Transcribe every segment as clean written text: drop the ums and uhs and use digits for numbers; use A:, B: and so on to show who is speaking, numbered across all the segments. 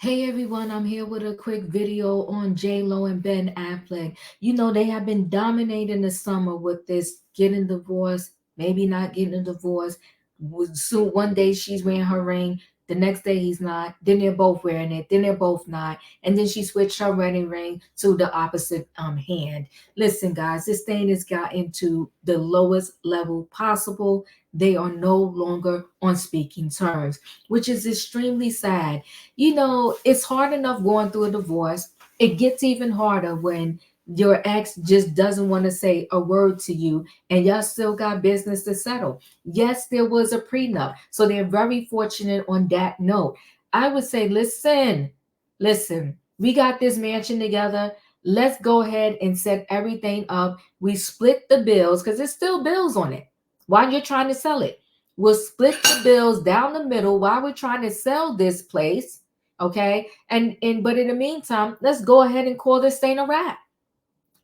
A: Hey everyone, I'm here with a quick video on J-Lo and Ben Affleck. You know, they have been dominating the summer with this getting divorced, maybe not getting a divorce. Soon one day she's wearing her ring, the next day he's not. Then they're both wearing it, then they're both not. And then she switched her wedding ring to the opposite hand. Listen, guys, this thing has got into the lowest level possible. They are no longer on speaking terms, which is extremely sad. You know, it's hard enough going through a divorce. It gets even harder when your ex just doesn't want to say a word to you and y'all still got business to settle. Yes, there was a prenup. So they're very fortunate on that note. I would say, listen, we got this mansion together. Let's go ahead and set everything up. We split the bills because there's still bills on it while you're trying to sell it. We'll split the bills down the middle while we're trying to sell this place. Okay. And but in the meantime, let's go ahead and call this thing a wrap.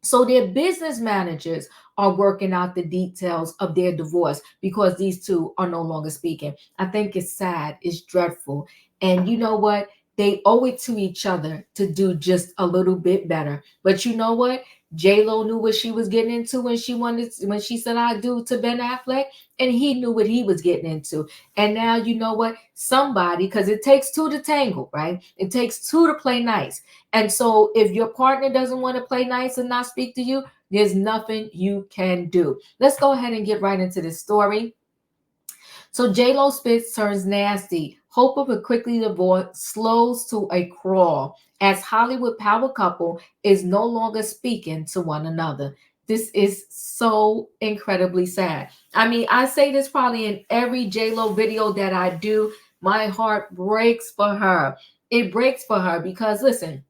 A: So their business managers are working out the details of their divorce because these two are no longer speaking. I think it's sad, it's dreadful. And you know what? They owe it to each other to do just a little bit better. But you know what? J Lo knew what she was getting into when she said I do to Ben Affleck, and he knew what he was getting into. And now you know what? Somebody, because it takes two to tangle, right? It takes two to play nice. And so if your partner doesn't want to play nice and not speak to you, there's nothing you can do. Let's go ahead and get right into this story. So J-Lo spits turns nasty. Hope of a quickly divorce slows to a crawl as Hollywood power couple is no longer speaking to one another. This is so incredibly sad. I mean, I say this probably in every J-Lo video that I do. My heart breaks for her. It breaks for her because listen,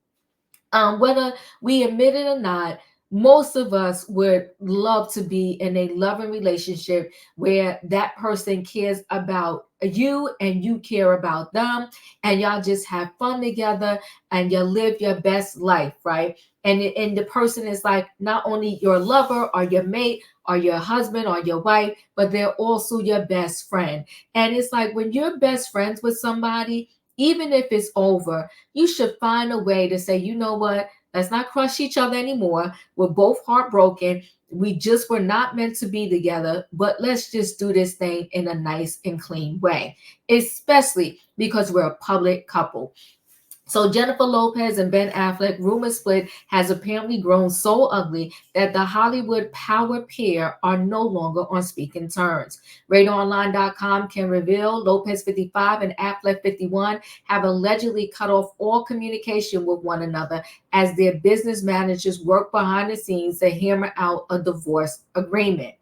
A: whether we admit it or not, most of us would love to be in a loving relationship where that person cares about you and you care about them, and y'all just have fun together and you live your best life, right? And the person is like not only your lover or your mate or your husband or your wife, but they're also your best friend. And it's like when you're best friends with somebody, even if it's over, you should find a way to say, you know what? Let's not crush each other anymore. We're both heartbroken. We just were not meant to be together, but let's just do this thing in a nice and clean way, especially because we're a public couple. So Jennifer Lopez and Ben Affleck rumor split has apparently grown so ugly that the Hollywood power pair are no longer on speaking terms. RadarOnline.com can reveal Lopez 55 and Affleck 51 have allegedly cut off all communication with one another as their business managers work behind the scenes to hammer out a divorce agreement.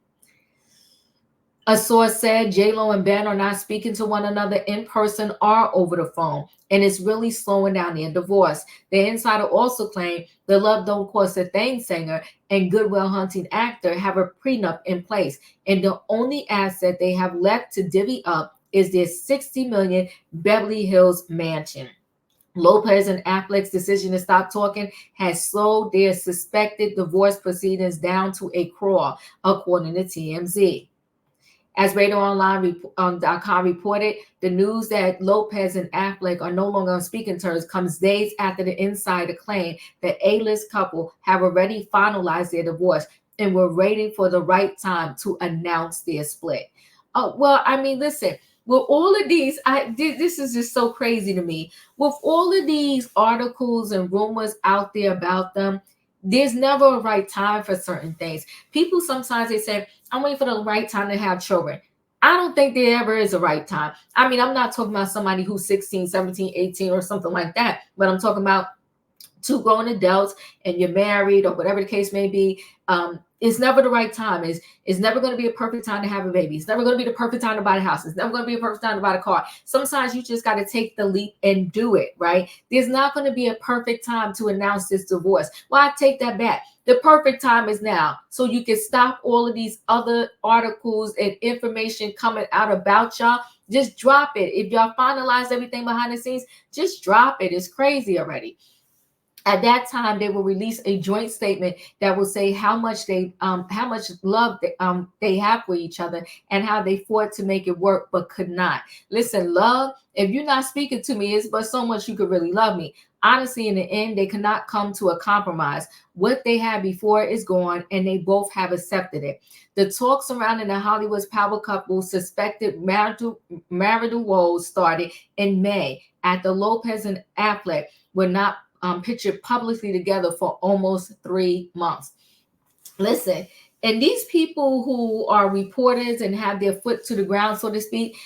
A: A source said J-Lo and Ben are not speaking to one another in person or over the phone, and it's really slowing down their divorce. The insider also claimed the Love Don't Cost a Thing singer and Goodwill Hunting actor have a prenup in place, and the only asset they have left to divvy up is their 60 million Beverly Hills mansion. Lopez and Affleck's decision to stop talking has slowed their suspected divorce proceedings down to a crawl, according to TMZ. As RadarOnline.com reported, the news that Lopez and Affleck are no longer on speaking terms comes days after the insider claimed the A-list couple have already finalized their divorce and were waiting for the right time to announce their split. Oh, well, I mean, listen, with all of these, this is just so crazy to me. With all of these articles and rumors out there about them, there's never a right time for certain things. People sometimes they say, I'm waiting for the right time to have children. I don't think there ever is a right time. I mean, I'm not talking about somebody who's 16, 17, 18 or something like that, but I'm talking about two grown adults and you're married or whatever the case may be. It's never the right time. It's never going to be a perfect time to have a baby. It's never going to be the perfect time to buy a house. It's never going to be a perfect time to buy a car. Sometimes you just got to take the leap and do it, right? There's not going to be a perfect time to announce this divorce. Well, I take that back. The perfect time is now. So you can stop all of these other articles and information coming out about y'all. Just drop it. If y'all finalize everything behind the scenes, just drop it. It's crazy already. At that time, they will release a joint statement that will say how much love they have for each other, and how they fought to make it work but could not. Listen, love, if you're not speaking to me, it's but so much you could really love me. Honestly, in the end, they cannot come to a compromise. What they had before is gone, and they both have accepted it. The talk surrounding the Hollywood's power couple's suspected marital woes started in May at the Lopez and Affleck were not pictured publicly together for almost 3 months. Listen, and these people who are reporters and have their foot to the ground, so to speak,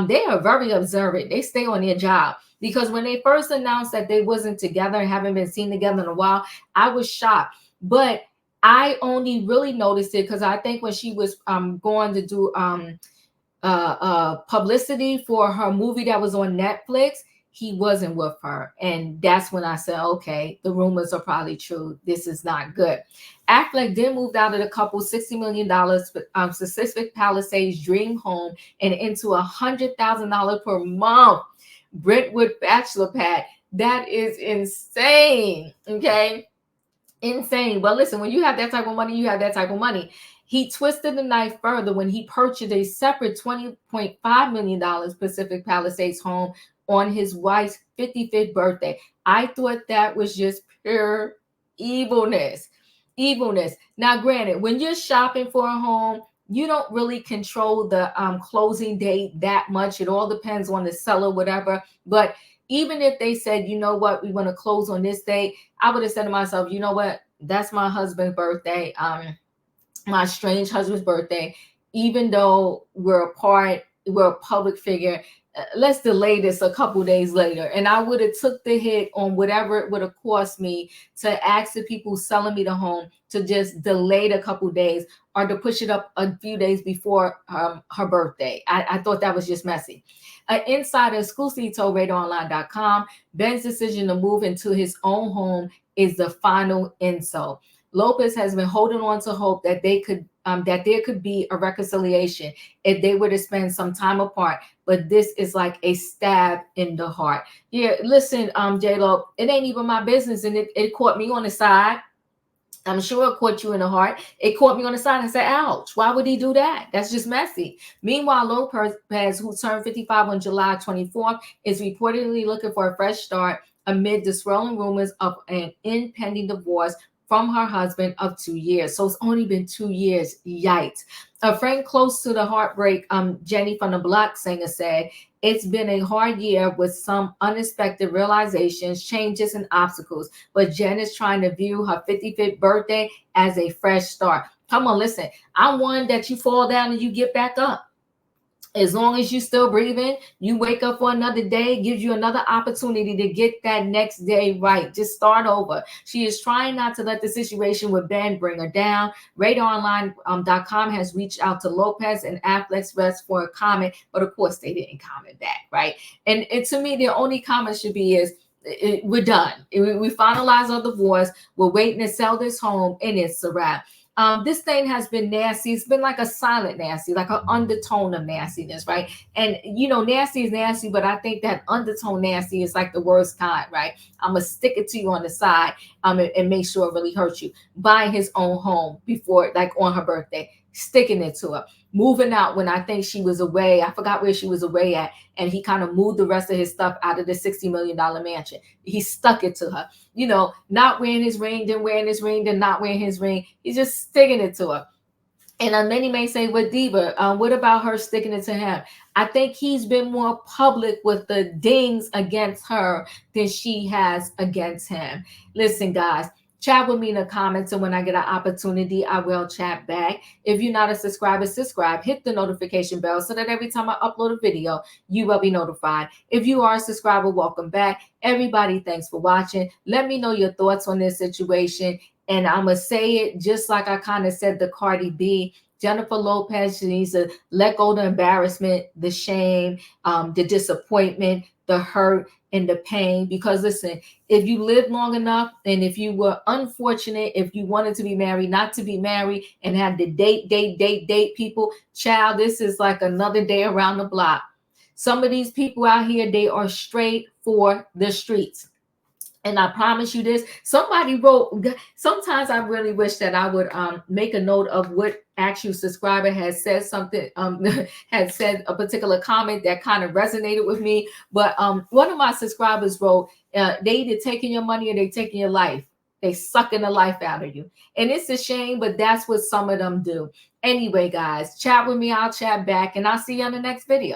A: they are very observant. They stay on their job, because when they first announced that they wasn't together and haven't been seen together in a while, I was shocked. But I only really noticed it because I think when she was going to do publicity for her movie that was on Netflix, he wasn't with her. And that's when I said, okay, the rumors are probably true. This is not good. Affleck then moved out of the couple's $60 million Pacific Palisades dream home and into $100,000 per month Brentwood bachelor pad. That is insane. Okay. Insane. But listen, when you have that type of money, you have that type of money. He twisted the knife further when he purchased a separate $20.5 million Pacific Palisades home on his wife's 55th birthday. I thought that was just pure evilness. Evilness. Now, granted, when you're shopping for a home, you don't really control the closing date that much. It all depends on the seller, whatever. But even if they said, you know what, we want to close on this date, I would have said to myself, you know what, that's my husband's birthday, my strange husband's birthday. Even though we're apart, we're a public figure, let's delay this a couple days later. And I would have took the hit on whatever it would have cost me to ask the people selling me the home to just delay it a couple days, or to push it up a few days before her birthday. I thought that was just messy. An insider exclusively told RadarOnline.com Ben's decision to move into his own home is the final insult. Lopez has been holding on to hope that that there could be a reconciliation if they were to spend some time apart, but this is like a stab in the heart. Yeah, listen, J-Lo, it ain't even my business, and it caught me on the side. I'm sure it caught you in the heart. It caught me on the side and said, ouch, why would he do that? That's just messy. Meanwhile, Lopez, who turned 55 on July 24th, is reportedly looking for a fresh start amid the swirling rumors of an impending divorce from her husband of 2 years. So it's only been 2 years. Yikes. A friend close to the heartbreak, Jenny from the Block singer, said, it's been a hard year with some unexpected realizations, changes, and obstacles. But Jen is trying to view her 55th birthday as a fresh start. Come on, listen. I'm one that you fall down and you get back up. As long as you're still breathing, you wake up for another day, gives you another opportunity to get that next day right. Just start over. She is trying not to let the situation with Ben bring her down. RadarOnline.com has reached out to Lopez and Affleck's Rest for a comment, but of course they didn't comment back, right? And to me, the only comment should be is, we're done. We finalized our divorce. We're waiting to sell this home, and it's a wrap. This thing has been nasty. It's been like a silent nasty, like an undertone of nastiness, right? And nasty is nasty, but I think that undertone nasty is like the worst kind, right? I'm gonna stick it to you on the side, and make sure it really hurts you. Buying his own home before, like on her birthday, sticking it to her. Moving out when I think she was away. I forgot where she was away at, and he kind of moved the rest of his stuff out of the $60 million mansion. He stuck it to her. Not wearing his ring, then wearing his ring, then not wearing his ring. He's just sticking it to her. And many may say, with Diva, what about her sticking it to him? I think he's been more public with the dings against her than she has against him. Listen, guys, chat with me in the comments, and when I get an opportunity, I will chat back. If you're not a subscriber, subscribe. Hit the notification bell so that every time I upload a video, you will be notified. If you are a subscriber, welcome back. Everybody, thanks for watching. Let me know your thoughts on this situation. And I'm going to say it just like I kind of said to Cardi B. Jennifer Lopez, she needs to let go of the embarrassment, the shame, the disappointment, the hurt, and the pain. Because listen, if you live long enough, and if you were unfortunate, if you wanted to be married, not to be married, and had to date people, child, this is like another day around the block. Some of these people out here, they are straight for the streets. And I promise you this, somebody wrote, sometimes I really wish that I would make a note of what actual subscriber has said something, had said a particular comment that kind of resonated with me. But one of my subscribers wrote, they either taking your money or they taking your life. They sucking the life out of you. And it's a shame, but that's what some of them do. Anyway, guys, chat with me. I'll chat back, and I'll see you on the next video.